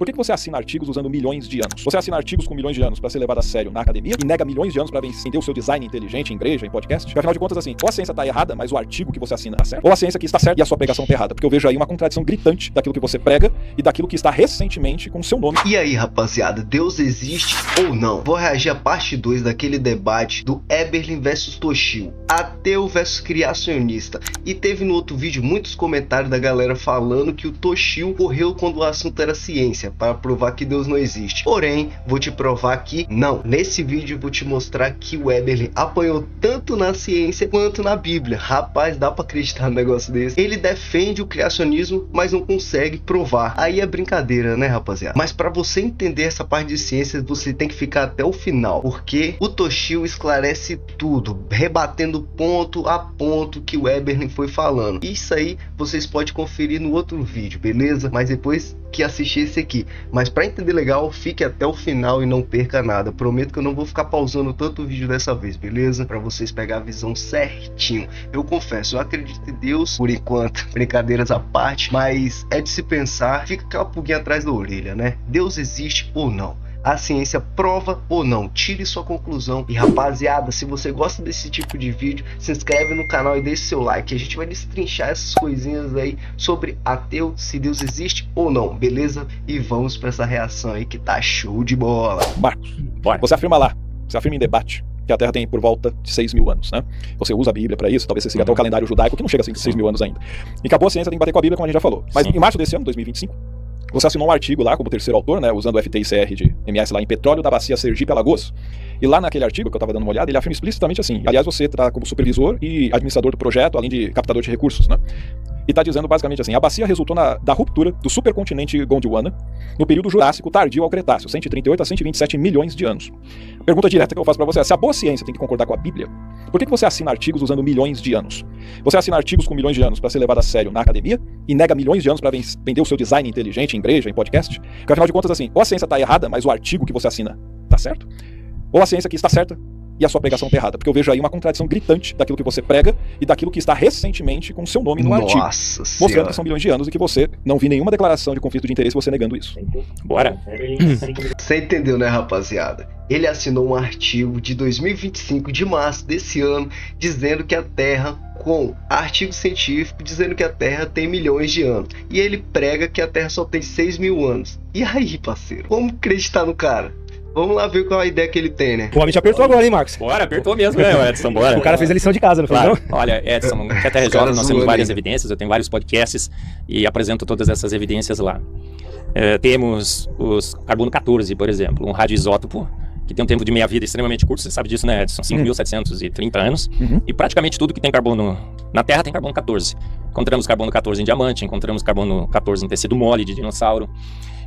Por que você assina artigos usando milhões de anos? Você assina artigos com milhões de anos para ser levado a sério na academia e nega milhões de anos para vender o seu design inteligente em igreja, em podcast? Porque, afinal de contas, assim, ou a ciência tá errada, mas o artigo que você assina tá certo, ou a ciência que está certa e a sua pregação tá errada. Porque eu vejo aí uma contradição gritante daquilo que você prega e daquilo que está recentemente com o seu nome. E aí, rapaziada, Deus existe ou não? Vou reagir à parte 2 daquele debate do Eberlin versus Toshio, ateu versus criacionista. E teve no outro vídeo muitos comentários da galera falando que o Toshio correu quando o assunto era ciência, para provar que Deus não existe. Porém, vou te provar que não. Nesse vídeo eu vou te mostrar que o Eberlin apanhou tanto na ciência quanto na Bíblia. Rapaz, dá pra acreditar num negócio desse? Ele defende o criacionismo, mas não consegue provar. Aí é brincadeira, né, rapaziada? Mas para você entender essa parte de ciências, você tem que ficar até o final, porque o Toshio esclarece tudo, rebatendo ponto a ponto que o Eberlin foi falando. Isso aí vocês podem conferir no outro vídeo, beleza? Mas depois que assistir esse aqui. Mas para entender legal, fique até o final e não perca nada. Prometo que eu não vou ficar pausando tanto o vídeo dessa vez, beleza? Para vocês pegar a visão certinho. Eu confesso, eu acredito em Deus por enquanto, brincadeiras à parte, mas é de se pensar, fica aquela pulguinha atrás da orelha, né? Deus existe ou não? A ciência prova ou não? Tire sua conclusão. E rapaziada, se você gosta desse tipo de vídeo, se inscreve no canal e deixe seu like. A gente vai destrinchar essas coisinhas aí sobre ateu, se Deus existe ou não, beleza? E vamos para essa reação aí que tá show de bola. Marcos, você afirma lá, você afirma em debate que a Terra tem por volta de 6.000 anos, né? Você usa a Bíblia para isso, talvez você siga até o calendário judaico, que não chega a 6.000 anos ainda. E acabou a ciência, tem que bater com a Bíblia, como a gente já falou. Mas em março desse ano, 2025, você assinou um artigo lá como terceiro autor, né, usando o FTICR de MS lá em petróleo da bacia Sergipe-Alagoas. E lá naquele artigo que eu estava dando uma olhada, ele afirma explicitamente assim, aliás, você está como supervisor e administrador do projeto, além de captador de recursos, né? E está dizendo basicamente assim, a bacia resultou da ruptura do supercontinente Gondwana no período Jurássico tardio ao Cretáceo, 138 a 127 milhões de anos. Pergunta direta que eu faço para você é, se a boa ciência tem que concordar com a Bíblia, por que você assina artigos usando milhões de anos? Você assina artigos com milhões de anos para ser levado a sério na academia e nega milhões de anos para vender o seu design inteligente em igreja, em podcast? Porque afinal de contas, assim, ou a ciência está errada, mas o artigo que você assina está certo, ou a ciência que está certa e a sua pregação está errada. Porque eu vejo aí uma contradição gritante daquilo que você prega e daquilo que está recentemente com o seu nome no artigo. Mostrando que são milhões de anos e que você não vi nenhuma declaração de conflito de interesse você negando isso. Bora. Você entendeu, né, rapaziada? Ele assinou um artigo de 2025, de março desse ano, dizendo que a Terra, com artigo científico, dizendo que a Terra tem milhões de anos. E ele prega que a Terra só tem 6.000 anos. E aí, parceiro? Vamos acreditar no cara? Vamos lá ver qual a ideia que ele tem, né? O homem te apertou agora, hein, Marcos? Bora, apertou mesmo, né, Edson? Bora. O cara fez a lição de casa, não fez, Claro. não? Olha, Edson, que a Terra é jovem, nós temos várias evidências, eu tenho vários podcasts e apresento todas essas evidências lá. Temos os carbono 14, por exemplo, um radioisótopo que tem um tempo de meia-vida extremamente curto, você sabe disso, né, Edson? 5.730 anos. E praticamente tudo que tem carbono na Terra tem carbono 14. Encontramos carbono 14 em diamante, encontramos carbono 14 em tecido mole de dinossauro,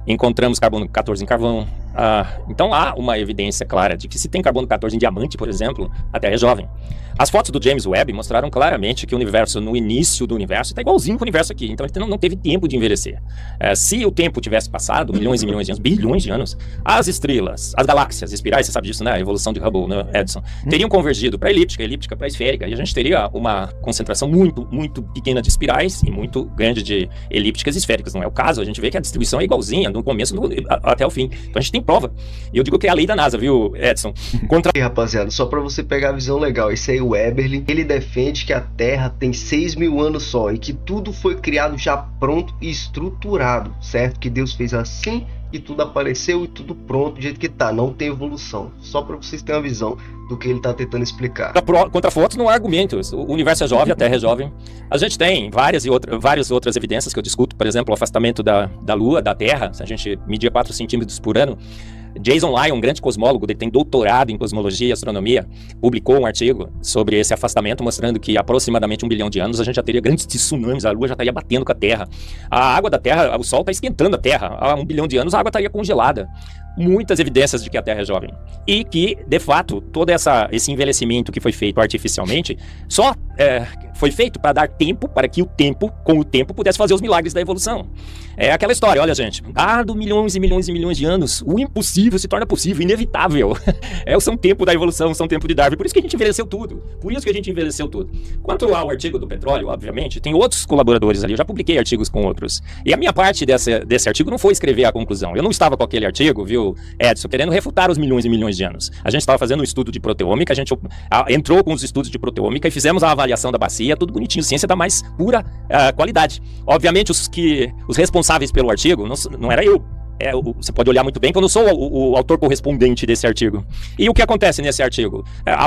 encontramos carbono 14 em carvão. Então há uma evidência clara de que se tem carbono 14 em diamante, por exemplo, a Terra é jovem. As fotos do James Webb mostraram claramente que o universo, no início do universo, está igualzinho com o universo aqui. Então ele não teve tempo de envelhecer. Se o tempo tivesse passado, milhões e milhões de anos, bilhões de anos, as estrelas, as galáxias, espirais, você sabe disso, né? A evolução de Hubble, né, Edson? Teriam convergido para elíptica, elíptica para esférica. E a gente teria uma concentração muito, muito pequena de espirais e muito grande de elípticas e esféricas. Não é o caso, a gente vê que a distribuição é igualzinha do começo até o fim. Então a gente tem prova. E eu digo que é a lei da NASA, viu, Edson? E rapaziada, só pra você pegar a visão legal, esse aí o Eberlin, ele defende que a Terra tem 6.000 anos só e que tudo foi criado já pronto e estruturado, certo? Que Deus fez assim e tudo apareceu e tudo pronto do jeito que tá, não tem evolução. Só pra vocês terem uma visão do que ele tá tentando explicar. Contra fotos não há argumentos. O universo é jovem, a Terra é jovem. A gente tem várias outras evidências que eu discuto, por exemplo, o afastamento da Lua, da Terra. Se a gente medir 4 centímetros por ano, Jason Lyon, um grande cosmólogo, ele tem doutorado em cosmologia e astronomia, publicou um artigo sobre esse afastamento, mostrando que aproximadamente 1 bilhão de anos a gente já teria grandes tsunamis, a Lua já estaria batendo com a Terra. A água da Terra, o Sol está esquentando a Terra. Há 1 bilhão de anos a água estaria congelada. muitas evidências de que a Terra é jovem. E que, de fato, todo esse envelhecimento que foi feito artificialmente só foi feito para dar tempo para que com o tempo, pudesse fazer os milagres da evolução. É aquela história, olha, gente, dado milhões e milhões e milhões de anos, o impossível se torna possível, inevitável. São tempo da evolução, são tempo de Darwin. Por isso que a gente envelheceu tudo. Quanto ao artigo do petróleo, obviamente, tem outros colaboradores ali. Eu já publiquei artigos com outros. E a minha parte desse artigo não foi escrever a conclusão. Eu não estava com aquele artigo, viu, Edson, querendo refutar os milhões e milhões de anos. A gente estava fazendo um estudo de proteômica, a gente entrou com os estudos de proteômica e fizemos a avaliação da bacia, tudo bonitinho, ciência da mais pura qualidade. Obviamente, os responsáveis pelo artigo, não era eu. Você pode olhar muito bem que eu não sou o autor correspondente desse artigo. E o que acontece nesse artigo?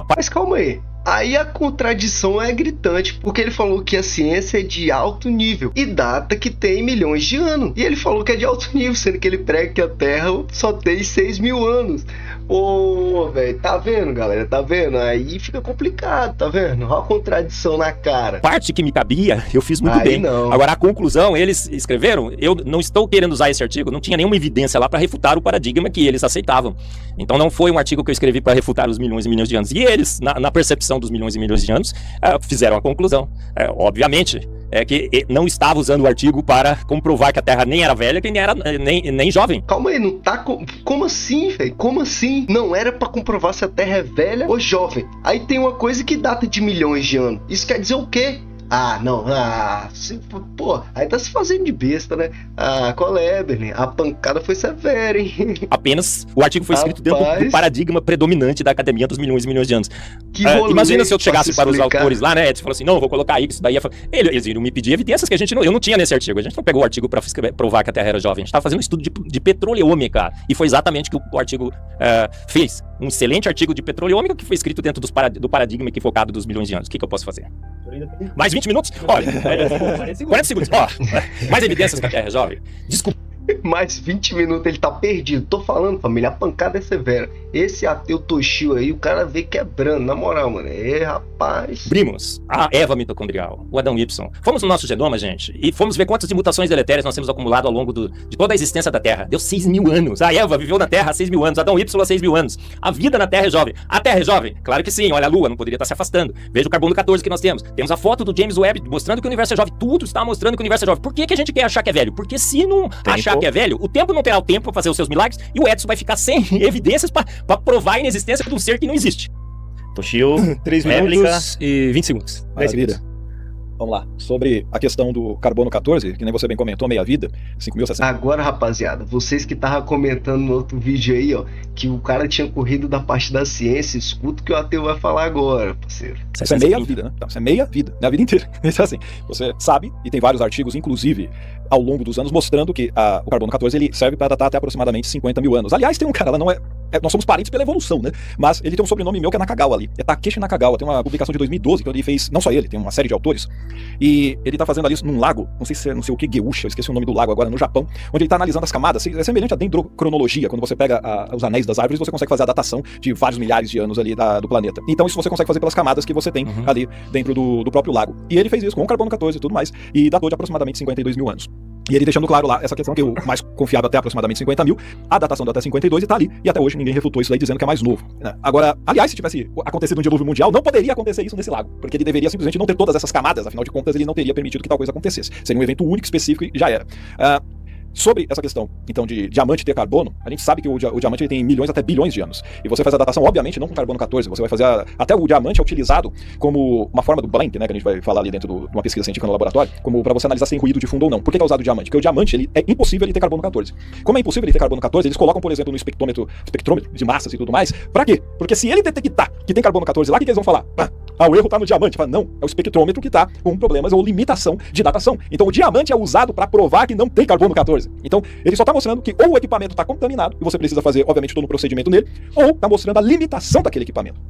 Mas calma aí. Aí a contradição é gritante, porque ele falou que a ciência é de alto nível e data que tem milhões de anos. E ele falou que é de alto nível, sendo que ele prega que a Terra só tem 6.000 anos. Pô, velho, tá vendo, galera? Tá vendo? Aí fica complicado, tá vendo? Olha a contradição na cara. Parte que me cabia, eu fiz muito bem. Não. Agora, a conclusão, eles escreveram, eu não estou querendo usar esse artigo, não tinha nenhuma evidência lá para refutar o paradigma que eles aceitavam. Então não foi um artigo que eu escrevi para refutar os milhões e milhões de anos. E eles, na percepção dos milhões e milhões de anos, fizeram a conclusão. Obviamente, que não estava usando o artigo para comprovar que a Terra nem era velha, que nem era nem jovem. Calma aí, não tá... Como assim, velho? Como assim? Não era pra comprovar se a Terra é velha ou jovem. Aí tem uma coisa que data de milhões de anos. Isso quer dizer o quê? Pô, aí tá se fazendo de besta, né? Qual é, Eberlin? A pancada foi severa, hein? Apenas o artigo foi escrito dentro do paradigma predominante da academia dos milhões e milhões de anos. Imagina se eu chegasse para os autores lá, né? Eles falaram assim, não, eu vou colocar isso daí. Eles iriam me pedir evidências que eu não tinha nesse artigo. A gente não pegou o artigo para provar que a Terra era jovem. A gente estava fazendo um estudo de petroleômica. E foi exatamente o que o artigo fez. Um excelente artigo de petroleômica que foi escrito dentro do paradigma equivocado dos milhões de anos. O que eu posso fazer? Mais 20 minutos? Olha, 40 segundos. Mais evidências que a Terra é jovem. Desculpa. Mais 20 minutos, ele tá perdido. Tô falando, família, a pancada é severa. Esse ateu Toshio aí, o cara veio quebrando, na moral, mano. Rapaz. Primos, a Eva mitocondrial, o Adão Y. Fomos no nosso genoma, gente, e fomos ver quantas mutações deletérias nós temos acumulado ao longo de toda a existência da Terra. Deu 6.000 anos. A Eva viveu na Terra há 6.000 anos, Adão Y há 6.000 anos. A vida na Terra é jovem. A Terra é jovem? Claro que sim. Olha a Lua, não poderia estar se afastando. Veja o carbono 14 que nós temos. Temos a foto do James Webb mostrando que o universo é jovem. Tudo está mostrando que o universo é jovem. Por que a gente quer achar que é velho? Porque se não achar que é velho, o tempo não terá o tempo para fazer os seus milagres e o Edson vai ficar sem evidências para provar a inexistência de um ser que não existe. Toshio, 3 minutos e 20 segundos. Maravilha. Vamos lá. Sobre a questão do carbono 14, que nem você bem comentou, meia-vida, 5.060. Agora, rapaziada, vocês que estavam comentando no outro vídeo aí, ó, que o cara tinha corrido da parte da ciência, escuta o que o ateu vai falar agora, parceiro. Isso é meia-vida, né? Isso é meia-vida, é a vida inteira. Então, assim, você sabe, e tem vários artigos, inclusive, ao longo dos anos, mostrando que o carbono 14 ele serve para datar até aproximadamente 50.000 anos. Aliás, tem um cara, nós somos parentes pela evolução, né? Mas ele tem um sobrenome meu que é Nakagawa ali. É Takeshi Nakagawa. Tem uma publicação de 2012 que ele fez, não só ele, tem uma série de autores. E ele tá fazendo ali isso num lago, não sei o que, Geusha, eu esqueci o nome do lago agora, no Japão, onde ele tá analisando as camadas. É semelhante à dendrocronologia, quando você pega os anéis das árvores, você consegue fazer a datação de vários milhares de anos ali do planeta. Então isso você consegue fazer pelas camadas que você tem ali dentro do próprio lago. E ele fez isso com o carbono 14 e tudo mais, e datou de aproximadamente 52.000 anos. E ele deixando claro lá essa questão que o mais confiável até aproximadamente 50.000, a datação até 52 e tá ali, e até hoje ninguém refutou isso aí dizendo que é mais novo, né? Agora, aliás, se tivesse acontecido um dilúvio mundial, não poderia acontecer isso nesse lago, porque ele deveria simplesmente não ter todas essas camadas, afinal de contas ele não teria permitido que tal coisa acontecesse. Seria um evento único, específico e já era. Sobre essa questão, então, de diamante ter carbono, a gente sabe que o diamante ele tem milhões até bilhões de anos. E você faz a datação, obviamente, não com carbono 14, você vai fazer até o diamante é utilizado como uma forma do blend, né, que a gente vai falar ali dentro de uma pesquisa científica no laboratório, como para você analisar se tem ruído de fundo ou não. Por que é usado o diamante? Porque o diamante, ele é impossível ele ter carbono 14. Como é impossível ele ter carbono 14, eles colocam, por exemplo, no espectrômetro de massas e tudo mais. Pra quê? Porque se ele detectar que tem carbono 14 lá, o que eles vão falar? O erro tá no diamante. Fala, não, é o espectrômetro que tá com problemas ou limitação de datação. Então o diamante é usado para provar que não tem carbono 14. Então ele só tá mostrando que ou o equipamento tá contaminado, e você precisa fazer, obviamente, todo um procedimento nele, ou tá mostrando a limitação daquele equipamento.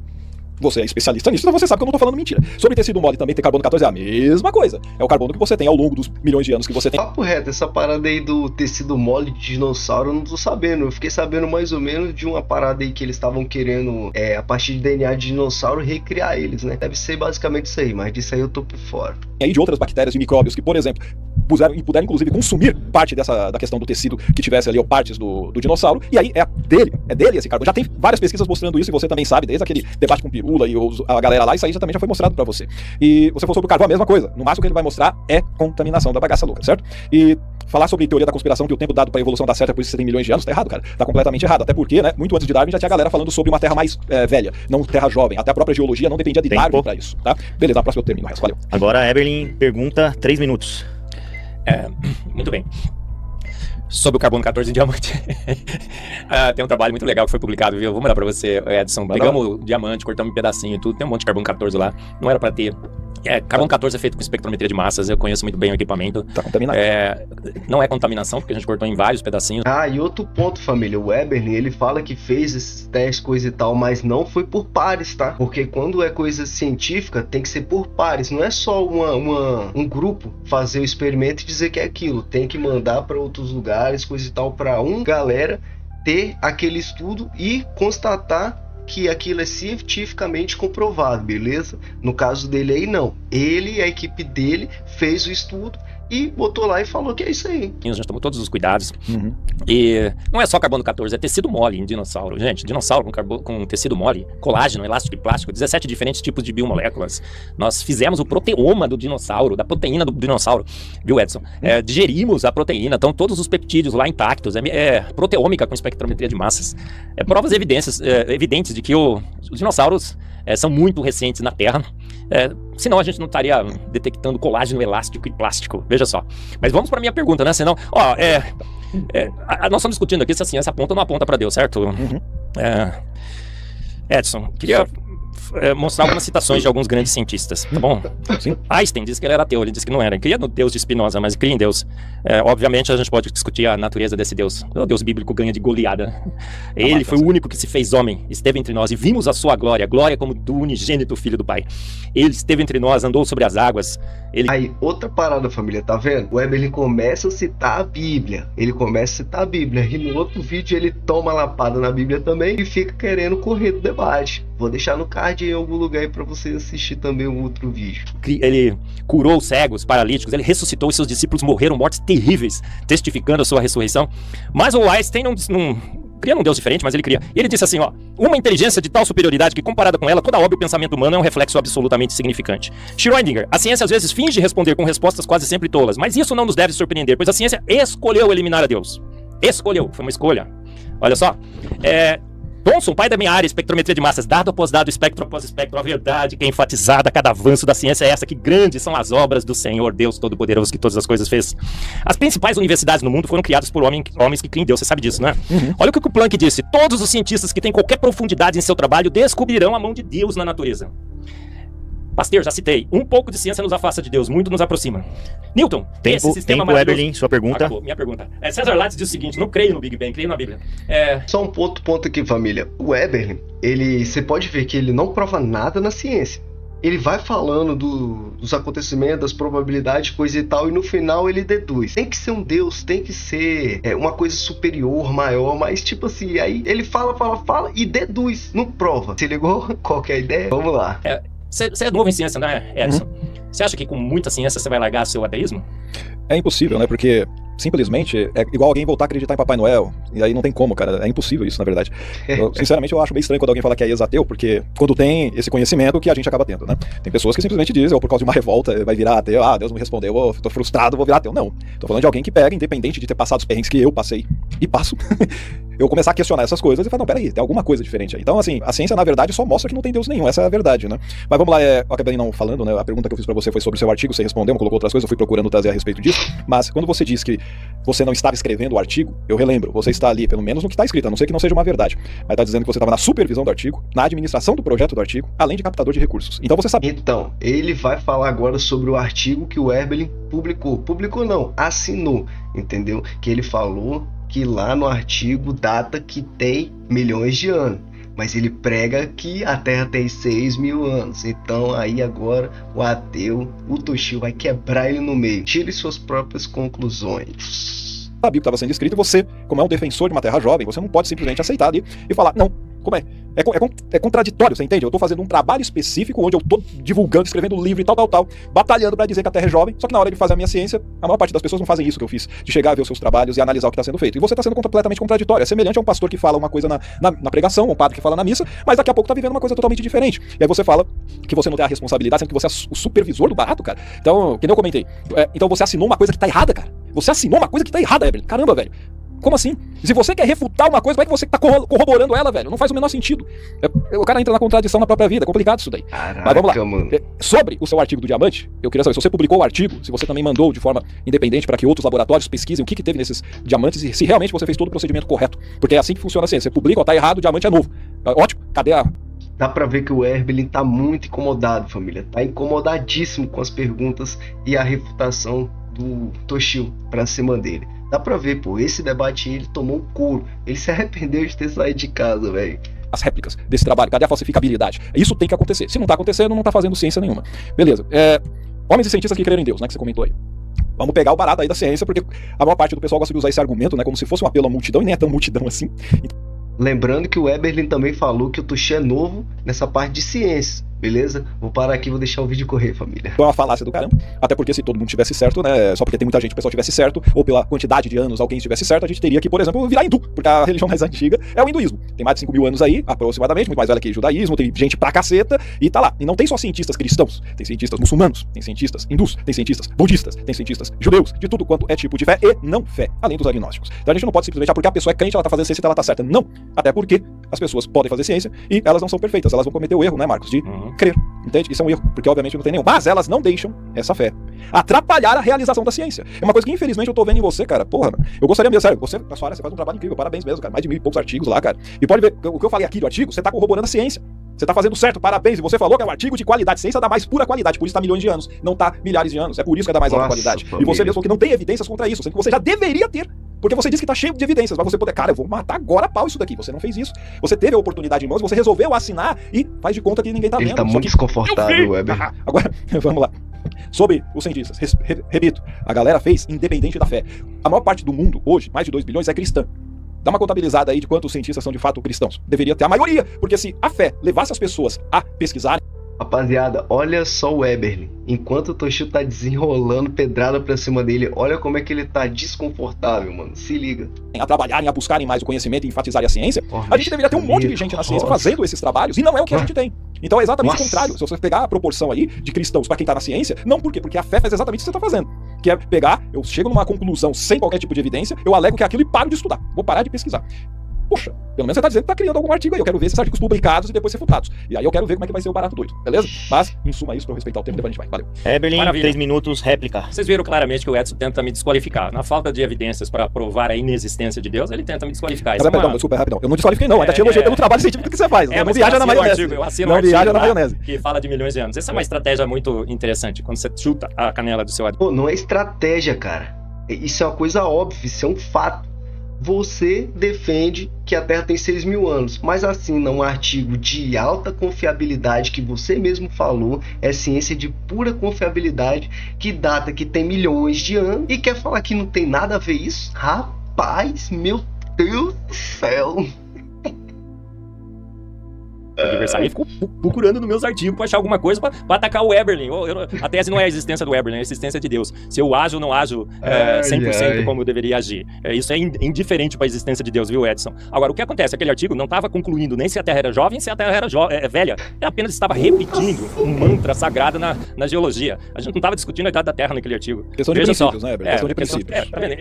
Você é especialista nisso, então você sabe que eu não tô falando mentira. Sobre tecido mole também ter carbono 14 é a mesma coisa. É o carbono que você tem ao longo dos milhões de anos que você tem. Papo reto, essa parada aí do tecido mole de dinossauro eu não tô sabendo. Eu fiquei sabendo mais ou menos de uma parada aí que eles estavam querendo, a partir de DNA de dinossauro, recriar eles, né? Deve ser basicamente isso aí, mas disso aí eu tô por fora. E aí de outras bactérias e micróbios que, por exemplo, puderam inclusive consumir parte da questão do tecido que tivesse ali, ou partes do dinossauro, e aí é dele esse carbono. Já tem várias pesquisas mostrando isso, e você também sabe, desde aquele debate com Pirula e a galera lá, isso aí também já foi mostrado pra você. E você falou sobre o carvão, a mesma coisa. No máximo que ele vai mostrar é contaminação da bagaça louca, certo? E falar sobre teoria da conspiração, que o tempo dado pra evolução dá certo, é por isso que você tem milhões de anos, tá errado, cara. Tá completamente errado. Até porque, né, muito antes de Darwin já tinha galera falando sobre uma terra mais velha, não terra jovem. Até a própria geologia não dependia de Darwin pra isso, tá? Beleza, na próxima eu termino o resto. Valeu. Agora a Eberlin pergunta 3 minutos. Muito bem. Sobre o carbono 14 em diamante. Tem um trabalho muito legal que foi publicado, viu? Vou mandar pra você, Edson. Pegamos o diamante, cortamos um pedacinho e tudo. Tem um monte de carbono 14 lá. Não era pra ter. Carbono 14 é feito com espectrometria de massas. Eu conheço muito bem o equipamento. Tá contaminado. Não é contaminação, porque a gente cortou em vários pedacinhos. E outro ponto, família. O Eberlin, ele fala que fez esses testes, coisa e tal, mas não foi por pares, tá? Porque quando é coisa científica, tem que ser por pares. Não é só um grupo fazer o experimento e dizer que é aquilo. Tem que mandar pra outros lugares, coisa e tal, pra galera ter aquele estudo e constatar que aquilo é cientificamente comprovado, beleza? No caso dele aí, não. Ele, a equipe dele, fez o estudo e botou lá e falou que é isso aí. A gente tomou todos os cuidados. E não é só carbono 14, é tecido mole em dinossauro. Gente, dinossauro com tecido mole, colágeno, elástico e plástico, 17 diferentes tipos de biomoléculas. Nós fizemos o proteoma do dinossauro, da proteína do dinossauro, viu, Edson? Digerimos a proteína, estão todos os peptídeos lá intactos. É proteômica com espectrometria de massas. Provas evidentes de que os dinossauros são muito recentes na Terra. Senão a gente não estaria detectando colágeno elástico e plástico. Veja só. Mas vamos para minha pergunta, né? Senão, nós estamos discutindo aqui se a ciência aponta ou não aponta para Deus, certo? Edson, queria mostrar algumas citações de alguns grandes cientistas, tá bom? Sim. Einstein disse que ele era ateu, ele disse que não era. Ele cria no Deus de Spinoza, mas cria em Deus. Obviamente a gente pode discutir a natureza desse Deus. O Deus bíblico ganha de goleada. Ele foi o único que se fez homem, esteve entre nós e vimos a sua glória como do unigênito Filho do Pai. Ele esteve entre nós, andou sobre as águas. Aí, outra parada, família, tá vendo? O Eberlin começa a citar a Bíblia. E no outro vídeo ele toma lapada na Bíblia também e fica querendo correr do debate. Vou deixar no card em algum lugar aí pra você assistir também um outro vídeo. Ele curou cegos, paralíticos, ele ressuscitou e seus discípulos morreram mortes terríveis, testificando a sua ressurreição. Mas o Einstein não cria um Deus diferente, mas ele cria. E ele disse assim, uma inteligência de tal superioridade que, comparada com ela, toda obra e o pensamento humano é um reflexo absolutamente significante. Schrödinger, a ciência às vezes finge responder com respostas quase sempre tolas, mas isso não nos deve surpreender, pois a ciência escolheu eliminar a Deus. Escolheu, foi uma escolha. Olha só, Thomson, pai da minha área, espectrometria de massas, dado após dado, espectro após espectro, a verdade que é enfatizada a cada avanço da ciência é essa, que grandes são as obras do Senhor Deus Todo-Poderoso que todas as coisas fez. As principais universidades no mundo foram criadas por homens que creem em Deus, você sabe disso, né? Olha o que o Planck disse, todos os cientistas que têm qualquer profundidade em seu trabalho descobrirão a mão de Deus na natureza. Pasteur, já citei, um pouco de ciência nos afasta de Deus, muito nos aproxima. Newton, esse sistema maravilhoso... Eberlin, sua pergunta. Acabou, minha pergunta. César Lattes diz o seguinte, não creio no Big Bang, creio na Bíblia. Só um ponto aqui, família. O Eberlin, você pode ver que ele não prova nada na ciência. Ele vai falando dos acontecimentos, das probabilidades, coisa e tal, e no final ele deduz. Tem que ser um Deus, tem que ser uma coisa superior, maior, mas tipo assim, aí ele fala e deduz, não prova. Se ligou? Qual que é a ideia? Vamos lá. Você é novo em ciência, né, Edson? Você acha que com muita ciência você vai largar seu ateísmo? É impossível, né? Porque simplesmente é igual alguém voltar a acreditar em Papai Noel. E aí não tem como, cara. É impossível isso, na verdade. Sinceramente, eu acho bem estranho quando alguém fala que é ex-ateu, porque quando tem esse conhecimento que a gente acaba tendo, né? Tem pessoas que simplesmente dizem, ou por causa de uma revolta, vai virar ateu. Deus não me respondeu, tô frustrado, vou virar ateu. Não. Tô falando de alguém que pega, independente de ter passado os perrengues que eu passei e passo, eu começar a questionar essas coisas e falar, não, peraí, tem alguma coisa diferente aí. Então, assim, a ciência, na verdade, só mostra que não tem Deus nenhum. Essa é a verdade, né? Mas vamos lá, eu acabei não falando, né? A pergunta que eu fiz pra você foi sobre o seu artigo, você respondeu, colocou outras coisas, eu fui procurando trazer a respeito disso. Mas quando você diz que você não estava escrevendo o artigo, eu relembro, você está ali, pelo menos no que está escrito, a não ser que não seja uma verdade, mas está dizendo que você estava na supervisão do artigo, na administração do projeto do artigo, além de captador de recursos. Então você sabe. Então, ele vai falar agora sobre o artigo que o Eberlin publicou. Publicou não, assinou, entendeu? Que ele falou que lá no artigo data que tem milhões de anos. Mas ele prega que a Terra tem 6.000 anos. Então aí agora o ateu, o Toshio, vai quebrar ele no meio. Tire suas próprias conclusões. Sabia o que estava sendo escrito e você, como é um defensor de uma terra jovem, você não pode simplesmente aceitar ali e falar, não, Como é? É contraditório, você entende? Eu tô fazendo um trabalho específico onde eu tô divulgando, escrevendo livro e tal, batalhando pra dizer que a Terra é jovem, só que na hora de fazer a minha ciência, a maior parte das pessoas não fazem isso que eu fiz, de chegar a ver os seus trabalhos e analisar o que tá sendo feito. E você tá sendo completamente contraditório. É semelhante a um pastor que fala uma coisa na pregação, um padre que fala na missa, mas daqui a pouco tá vivendo uma coisa totalmente diferente. E aí você fala que você não tem a responsabilidade, sendo que você é o supervisor do barato, cara. Então, que nem eu comentei. Então você assinou uma coisa que tá errada, cara. Você assinou uma coisa que tá errada, Evelyn. Caramba, velho. Como assim? Se você quer refutar uma coisa, como é que você tá corroborando ela, velho? Não faz o menor sentido. O cara entra na contradição na própria vida. É complicado isso daí. Caraca, mas vamos lá. Mano. Sobre o seu artigo do diamante, eu queria saber se você publicou o artigo, se você também mandou de forma independente para que outros laboratórios pesquisem o que teve nesses diamantes e se realmente você fez todo o procedimento correto. Porque é assim que funciona a ciência. Você publica, ó, tá errado, o diamante é novo. Ótimo. Cadê a... Dá pra ver que o Eberlin tá muito incomodado, família. Tá incomodadíssimo com as perguntas e a refutação do Toshio pra cima dele. Dá pra ver, pô, esse debate ele tomou um couro. Ele se arrependeu de ter saído de casa, velho. As réplicas desse trabalho, cadê a falsificabilidade? Isso tem que acontecer. Se não tá acontecendo, não tá fazendo ciência nenhuma. Beleza. Homens e cientistas que creram em Deus, né, que você comentou aí. Vamos pegar o barato aí da ciência, porque a maior parte do pessoal gosta de usar esse argumento, né, como se fosse um apelo à multidão, e nem é tão multidão assim. Lembrando que o Eberlin também falou que o Toshio é novo nessa parte de ciência. Beleza? Vou parar aqui e vou deixar o vídeo correr, família. É uma falácia do caramba. Até porque se todo mundo tivesse certo, né? Só porque tem muita gente, o pessoal tivesse certo, ou pela quantidade de anos alguém estivesse certo, a gente teria que, por exemplo, virar hindu. Porque a religião mais antiga é o hinduísmo. Tem mais de 5 mil anos aí, aproximadamente, muito mais velha que o judaísmo, tem gente pra caceta e tá lá. E não tem só cientistas cristãos, tem cientistas muçulmanos, tem cientistas hindus, tem cientistas budistas, tem cientistas judeus, de tudo quanto é tipo de fé e não fé, além dos agnósticos. Então a gente não pode simplesmente, porque a pessoa é crente, ela tá fazendo ciência, então ela tá certa. Não. Até porque as pessoas podem fazer ciência e elas não são perfeitas, elas vão cometer o erro, né, Marcos, de crer. Entende? Isso é um erro, porque obviamente não tem nenhum. Mas elas não deixam essa fé atrapalhar a realização da ciência. É uma coisa que infelizmente eu tô vendo em você, cara. Porra, mano. Eu gostaria mesmo, sério, você, na sua área, você faz um trabalho incrível, parabéns mesmo, cara. Mais de 1000 e poucos artigos lá, cara. E pode ver, o que eu falei aqui do artigo, você tá corroborando a ciência. Você tá fazendo certo, parabéns. E você falou que é um artigo de qualidade. Ciência dá mais pura qualidade, por isso tá milhões de anos. Não tá milhares de anos. É por isso que é da mais alta qualidade. Família. E você mesmo falou que não tem evidências contra isso, sendo que você já deveria ter. Porque você disse que tá cheio de evidências, mas você poder, cara, eu vou matar agora a pau isso daqui. Você não fez isso. Você teve a oportunidade em mãos, você resolveu assinar e faz de conta que ninguém tá vendo. Ele tá muito desconfortável, Weber. Agora, vamos lá. Sobre os cientistas, repito, a galera fez independente da fé. A maior parte do mundo, hoje, mais de 2 bilhões, é cristã. Dá uma contabilizada aí de quantos cientistas são de fato cristãos. Deveria ter a maioria, porque se a fé levasse as pessoas a pesquisarem... Rapaziada, olha só o Eberlin. Enquanto o Toshio tá desenrolando pedrada pra cima dele, olha como é que ele tá desconfortável, mano. Se liga. A trabalharem, a buscarem mais o conhecimento e enfatizarem a ciência, a gente deveria ter um monte de gente na ciência fazendo esses trabalhos, e não é o que a gente tem. Então é exatamente o contrário. Se você pegar a proporção aí de cristãos pra quem tá na ciência, não por quê? Porque a fé faz exatamente o que você tá fazendo. Que é pegar, eu chego numa conclusão sem qualquer tipo de evidência, eu alego que é aquilo e paro de estudar. Vou parar de pesquisar. Poxa, pelo menos você tá dizendo que tá criando algum artigo aí. Eu quero ver esses artigos publicados e depois refutados. E aí eu quero ver como é que vai ser o barato doido, beleza? Mas, em suma, isso pra eu respeitar o tempo, depois a gente vai. Valeu. Eberlin, Maravilha. 3 minutos, réplica. Vocês viram claramente que o Edson tenta me desqualificar. Na falta de evidências para provar a inexistência de Deus, ele tenta me desqualificar. Mas perdão, desculpa, rapidão. Eu não desqualifiquei não, ainda te elogiei pelo trabalho científico que você faz. Não viaja na maionese. Não viaja na maionese. Que fala de milhões de anos. Essa é uma estratégia muito interessante, quando você chuta a canela do seu adversário. Pô, não é estratégia, cara. Isso é uma coisa óbvia, isso é um fato. Você defende que a Terra tem 6 mil anos, mas assina um artigo de alta confiabilidade que você mesmo falou, é ciência de pura confiabilidade, que data que tem milhões de anos, e quer falar que não tem nada a ver isso? Rapaz, meu Deus do céu. O adversário ficou procurando nos meus artigos pra achar alguma coisa pra atacar o Eberlin. A tese não é a existência do Eberlin, é a existência de Deus. Se eu ajo ou não ajo 100% como eu deveria agir. Isso é indiferente pra existência de Deus, viu, Edson? Agora, o que acontece? Aquele artigo não estava concluindo nem se a Terra era jovem, se a Terra era velha. Ele apenas estava repetindo um mantra sagrado na geologia. A gente não estava discutindo a idade da Terra naquele artigo. Questão de princípios, né, Eberlin? Questão de princípios. Tá vendo?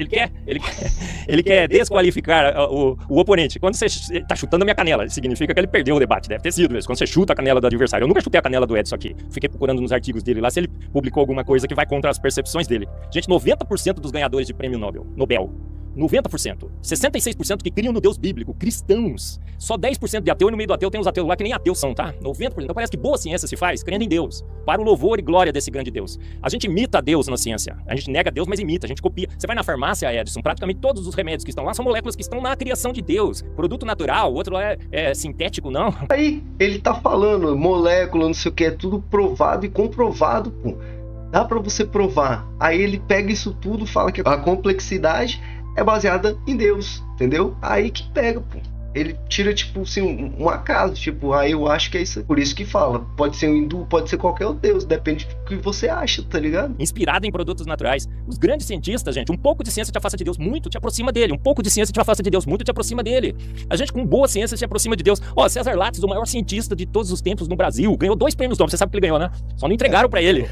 Ele quer desqualificar o oponente. Quando você tá chutando a minha canela, significa que ele perdeu o debate, deve ter sido isso. Quando você chuta a canela do adversário. Eu nunca chutei a canela do Edson aqui. Fiquei procurando nos artigos dele lá se ele publicou alguma coisa que vai contra as percepções dele. Gente, 90% dos ganhadores de prêmio Nobel, 90%. 66% que criam no Deus bíblico, cristãos. Só 10% de ateu, e no meio do ateu tem os ateus lá que nem ateus são, tá? 90%. Então parece que boa ciência se faz crendo em Deus, para o louvor e glória desse grande Deus. A gente imita Deus na ciência. A gente nega Deus, mas imita, a gente copia. Você vai na farmácia, Edson, praticamente todos os remédios que estão lá são moléculas que estão na criação de Deus. Produto natural, o outro é sintético, não. Aí, ele tá falando molécula, não sei o que, é tudo provado e comprovado, pô. Dá pra você provar. Aí ele pega isso tudo, fala que a complexidade é baseada em Deus, entendeu? Aí que pega, pô. Ele tira, tipo, assim, um acaso, tipo, eu acho que é isso. Por isso que fala, pode ser um hindu, pode ser qualquer outro deus, depende do que você acha, tá ligado? Inspirado em produtos naturais. Os grandes cientistas, gente, um pouco de ciência te afasta de Deus, muito te aproxima dele. Um pouco de ciência te afasta de Deus, muito te aproxima dele. A gente com boa ciência se aproxima de Deus. César Lattes, o maior cientista de todos os tempos no Brasil, ganhou 2 prêmios Nobel, você sabe que ele ganhou, né? Só não entregaram pra ele.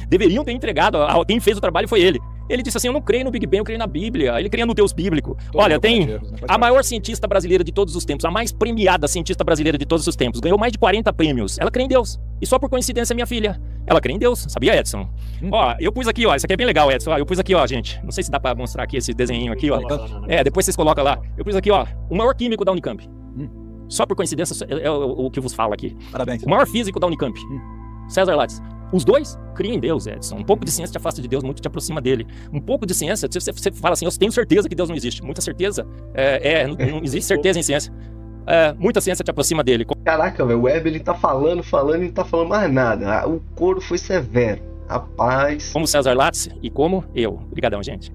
Deveriam ter entregado, quem fez o trabalho foi ele. Ele disse assim, eu não creio no Big Bang, eu creio na Bíblia. Ele creia no Deus bíblico. Olha, tem a maior cientista brasileira de todos os tempos, a mais premiada cientista brasileira de todos os tempos, ganhou mais de 40 prêmios. Ela crê em Deus. E só por coincidência, minha filha, ela crê em Deus. Sabia, Edson? Eu pus aqui, isso aqui é bem legal, Edson. Eu pus aqui, gente. Não sei se dá pra mostrar aqui esse desenho aqui, depois vocês colocam lá. Eu pus aqui, o maior químico da Unicamp. Só por coincidência, é o que vos falo aqui. Parabéns. O maior físico da Unicamp. César Lattes. Os dois criam em Deus, Edson. Um pouco de ciência te afasta de Deus, muito te aproxima dele. Um pouco de ciência, você fala assim, eu tenho certeza que Deus não existe. Muita certeza, não existe certeza em ciência. Muita ciência te aproxima dele. Caraca, velho, o Web, ele tá falando e não tá falando mais nada. O coro foi severo. Rapaz. Como César Lattes e como eu. Obrigadão, gente.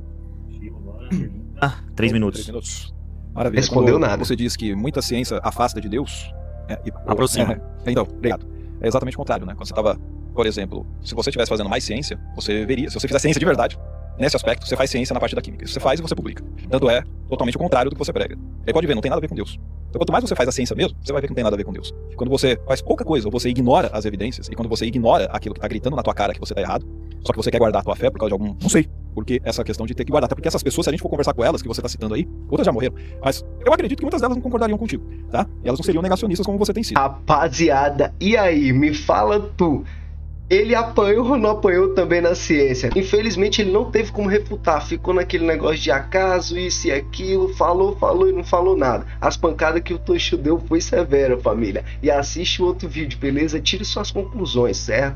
3 minutos. 3 minutos. Maravilha. Respondeu Quando nada. Você diz que muita ciência afasta de Deus. Aproxima. Então, obrigado. É exatamente o contrário, né? Quando você estava, por exemplo, se você estivesse fazendo mais ciência, você veria, se você fizer ciência de verdade, nesse aspecto, você faz ciência na parte da química. Isso você faz e você publica. Tanto é totalmente o contrário do que você prega. Aí pode ver, não tem nada a ver com Deus. Então, quanto mais você faz a ciência mesmo, você vai ver que não tem nada a ver com Deus. Quando você faz pouca coisa, ou você ignora as evidências, e quando você ignora aquilo que tá gritando na tua cara que você tá errado, só que você quer guardar a tua fé por causa de algum... Não sei. Porque essa questão de ter que guardar. Até porque essas pessoas, se a gente for conversar com elas, que você tá citando aí, outras já morreram. Mas eu acredito que muitas delas não concordariam contigo, tá? E elas não seriam negacionistas como você tem sido. Rapaziada, e aí? Me fala tu. Ele apanhou ou não apanhou também na ciência? Infelizmente ele não teve como refutar, ficou naquele negócio de acaso, isso e aquilo, falou e não falou nada. As pancadas que o Toshio deu foi severa, família. E assiste o outro vídeo, beleza? Tire suas conclusões, certo?